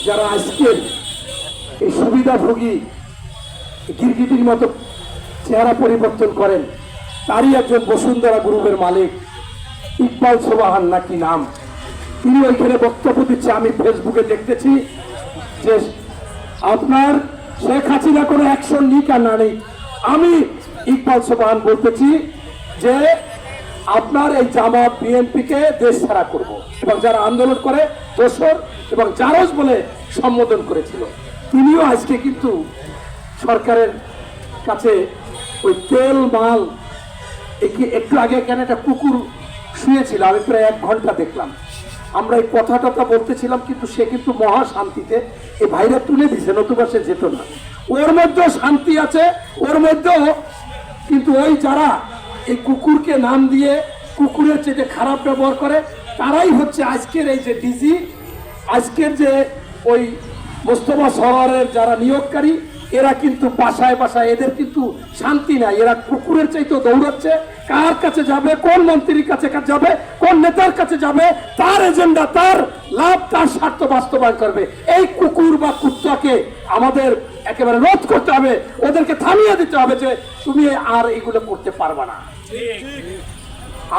যারা আজকে এই সুবিধাভোগী গিরগিটির মতো চেহারা পরিবর্তন করেন, তারই একজন বসুন্ধরা গ্রুপের মালিক ইকবাল সোবাহান নাকি নাম, তিনি ওইখানে বক্তব্য দিচ্ছে। আমি ফেসবুকে দেখতেছি যে আপনার শেখ হাসিনা কোনো অ্যাকশন নিক আর না নিক, আমি ইকবাল সোবাহান বলতেছি যে আপনার এই জামাত বিএনপিকে দেশ ছাড়া করব, এবং যারা আন্দোলন করে দোসর এবং জারজ বলে সম্বোধন করেছিল, তিনিও আজকে কিন্তু সরকারের কাছে ওই তেল মাল, একটু আগে কেন একটা কুকুর শুয়েছিল, আমি প্রায় 1 ঘন্টা দেখলাম। আমরা এই কথা টথা বলতেছিলাম, কিন্তু সে কিন্তু মহা শান্তিতে এই ভাইরা তুলে দিছে, নতুবা সে যেত না। ওর মধ্যেও শান্তি আছে, ওর মধ্যেও কিন্তু ওই যারা এই কুকুরকে নাম দিয়ে কুকুরের চেয়ে খারাপ ব্যবহার করে, তারাই হচ্ছে আজকের এই যে ডিজি, আজকের যে ওই মোস্তফা সরওয়ারের যারা নিয়োগকারী, এরা কিন্তু বাসায় বাসায়, এদের কিন্তু শান্তি নাই। এরা কুকুরের চাইতে দৌড়াচ্ছে, কার কাছে যাবে, কোন মন্ত্রীর কাছে যাবে, কোন নেতার কাছে যাবে, তার এজেন্ডা, তার লাভ, তার স্বার্থ বাস্তবায়ন করবে। এই কুকুর বা কুত্তাকে আমাদের একেবারে রোধ করতে হবে, ওদেরকে থামিয়ে দিতে হবে যে তুমি আর এগুলো করতে পারবে না।